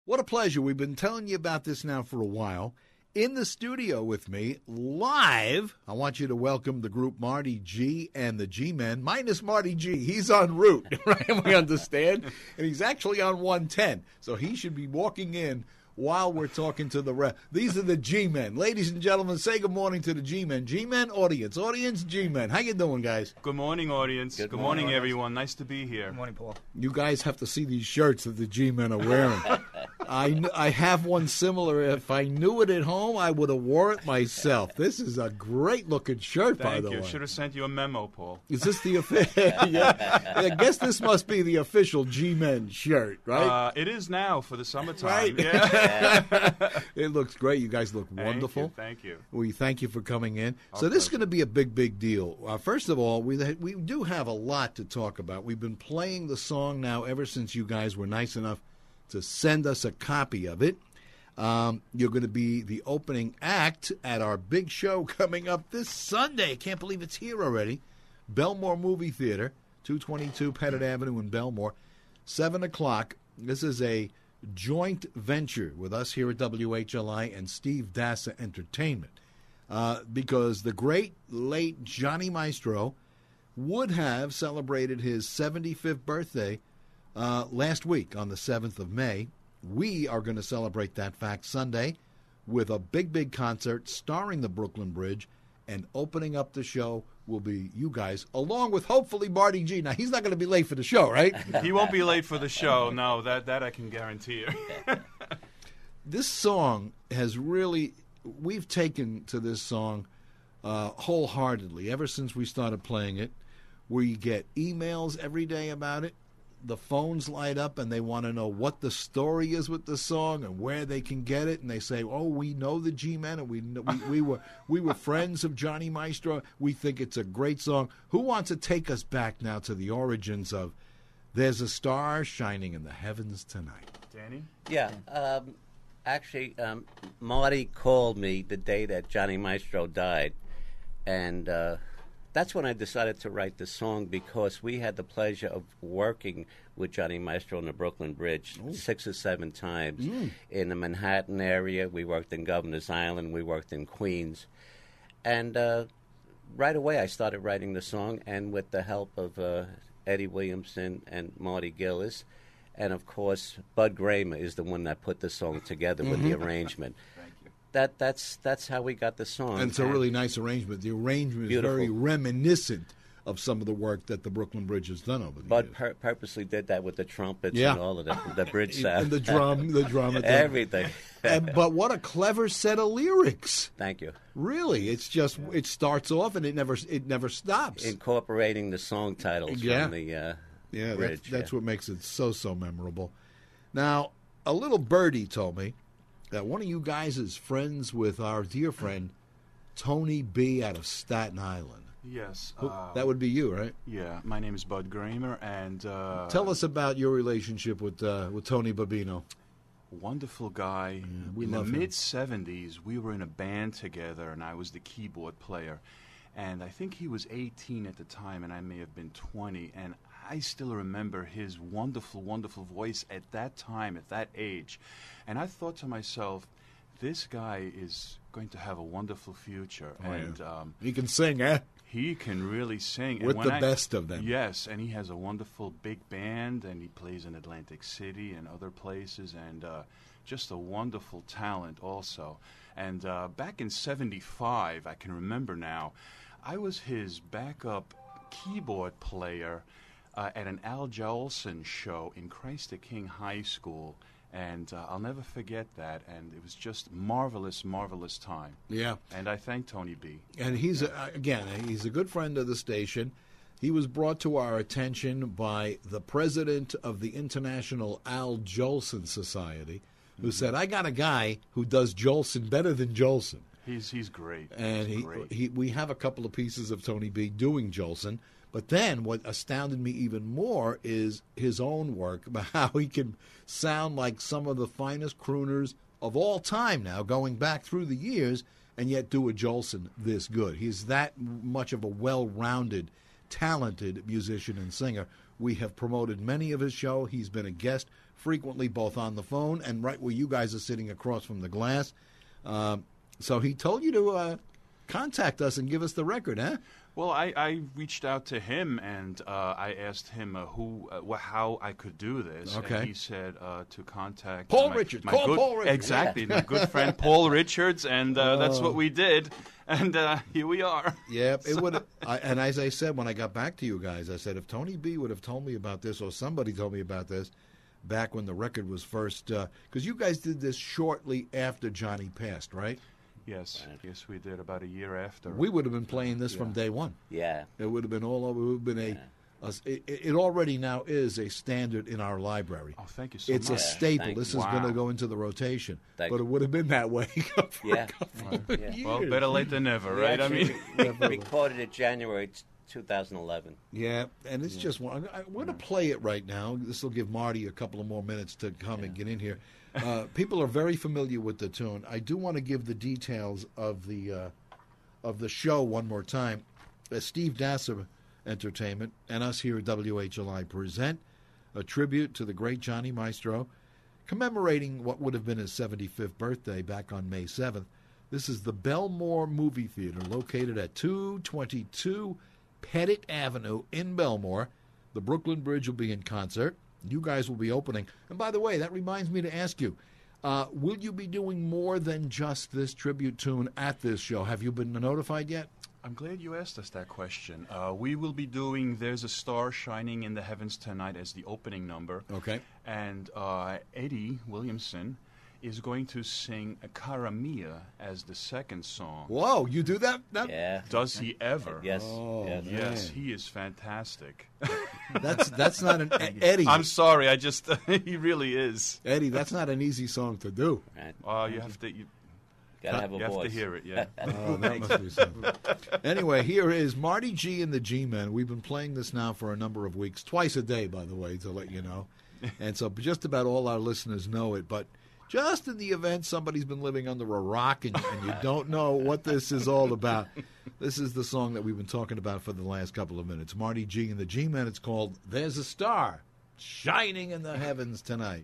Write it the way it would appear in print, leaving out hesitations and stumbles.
What a pleasure. We've been telling you about this now for a while. In the studio with me, live, I want you to welcome the group Marty G and the G-Men, minus Marty G. He's en route, right? We understand. And he's actually on 110, so he should be walking in while we're talking to the rest. These are the G-Men. Ladies and gentlemen, say good morning to the G-Men. G-Men, audience, G-Men. How you doing, guys? Good morning, audience. Good morning, everyone. Nice to be here. Good morning, Paul. You guys have to see these shirts that the G-Men are wearing. I have one similar. If I knew it at home, I would have wore it myself. This is a great-looking shirt, by the way. Thank you. Should have sent you a memo, Paul. Is this the official? Yeah. I guess this must be the official G-Men shirt, right? It is now for the summertime. Right? Yeah. It looks great. You guys look wonderful. Thank you. We thank you for coming in. Our so this is pleasure. going to be a big deal. First of all, we do have a lot to talk about. We've been playing the song now ever since you guys were nice enough to send us a copy of it. You're going to be the opening act at our big show coming up this Sunday. Can't believe it's here already. Belmore Movie Theater, 222 Pettit Avenue in Belmore, 7 o'clock. This is a joint venture with us here at WHLI and Steve Dassa Entertainment, because the great, late Johnny Maestro would have celebrated his 75th birthday last week on the 7th of May. We are going to celebrate that fact Sunday with a big concert starring the Brooklyn Bridge, and opening up the show will be you guys, along with hopefully Marty G. Now, he's not going to be late for the show, right? He won't be late for the show. No, that I can guarantee you. This song has really, we've taken to this song wholeheartedly ever since we started playing it. We get emails every day about it. The phones light up and they want to know what the story is with the song and where they can get it. And they say, "Oh, we know the G-Men, and we were friends of Johnny Maestro. We think it's a great song." Who wants to take us back now to the origins of "There's a Star Shining in the Heavens Tonight"? Danny? Yeah. Actually, Marty called me the day that Johnny Maestro died, and that's when I decided to write the song, because we had the pleasure of working with Johnny Maestro on the Brooklyn Bridge 6 or 7 times. In the Manhattan area. We worked in Governor's Island. We worked in Queens. And right away I started writing the song, and with the help of Eddie Williamson and Marty Gillis. And, of course, Bud Gramer is the one that put the song together with the arrangement. That's how we got the song. And it's a really nice arrangement. The arrangement is very reminiscent of some of the work that the Brooklyn Bridge has done over the years. Bud purposely did that with the trumpets and all of the bridge sound. And the drum. Everything. But what a clever set of lyrics. Thank you. Really, it's just, it starts off and it never stops. Incorporating the song titles from the bridge. That's what makes it so memorable. Now, a little birdie told me that one of you guys is friends with our dear friend Tony B. out of Staten Island. Yes. That would be you, right? Yeah, my name is Bud Gramer, and tell us about your relationship with Tony Babino. Wonderful guy. We in love the him. mid-'70s, we were in a band together, and I was the keyboard player. And I think he was 18 at the time, and I may have been 20. And I still remember his wonderful voice at that time, at that age. And I thought to myself, this guy is going to have a wonderful future. He can sing, eh? He can really sing. With the best of them. Yes, and he has a wonderful big band, and he plays in Atlantic City and other places, and just a wonderful talent also. And back in '75, I can remember now, I was his backup keyboard player at an Al Jolson show in Christ the King High School. And I'll never forget that, and it was just marvelous time. Yeah. And I thank Tony B. And he's a good friend of the station. He was brought to our attention by the president of the International Al Jolson Society, who said, "I got a guy who does Jolson better than Jolson." He's great. And we have a couple of pieces of Tony B doing Jolson. But then what astounded me even more is his own work, about how he can sound like some of the finest crooners of all time now, going back through the years, and yet do a Jolson this good. He's that much of a well-rounded, talented musician and singer. We have promoted many of his show. He's been a guest frequently, both on the phone and right where you guys are sitting across from the glass. So he told you to contact us and give us the record, huh? Well, I reached out to him and I asked him how I could do this. Okay. And he said to contact Paul Richards. Call Paul Richards. Exactly, my good friend Paul Richards, and that's what we did. And here we are. Yeah, it would. And as I said when I got back to you guys, I said if Tony B would have told me about this, or somebody told me about this, back when the record was first, because you guys did this shortly after Johnny passed, right? Yes, yes, we did about a year after. We would have been playing this from day one. Yeah. It would have been all over. It would have been it already now is a standard in our library. Oh, thank you so It's much. a staple. Thank This you. is going to Wow. go into the rotation. Thank But it would have been that way for Yeah. a couple of years. Well, better late than never, We right? I actually mean, recorded it January 2011. Yeah, and it's just one. We're going to play it right now. This will give Marty a couple of more minutes to come and get in here. People are very familiar with the tune. I do want to give the details of the show one more time. Steve Dasser Entertainment and us here at WHLI present a tribute to the great Johnny Maestro, commemorating what would have been his 75th birthday back on May 7th. This is the Belmore Movie Theater, located at 222 Pettit Avenue in Belmore. The Brooklyn Bridge will be in concert. You guys will be opening. And by the way, that reminds me to ask you, will you be doing more than just this tribute tune at this show? Have you been notified yet? I'm glad you asked us that question. We will be doing There's a Star Shining in the Heavens Tonight as the opening number. Okay. And Eddie Williamson is going to sing Cara Mia as the second song. Whoa, you do that? Yeah. Does he ever? Yes. Oh, yes. man. Yes, he is fantastic. That's not an Eddie. I'm sorry, I just he really is. Eddie, that's not an easy song to do. Right. You have to Gotta have a you have voice. to hear it, yeah. Oh, that must be something. Anyway, here is Marty G and the G-Men. We've been playing this now for a number of weeks, twice a day, by the way, to let you know. And so just about all our listeners know it. But just in the event somebody's been living under a rock and you don't know what this is all about, this is the song that we've been talking about for the last couple of minutes. Marty G and the G-Men. It's called There's a Star Shining in the Heavens Tonight.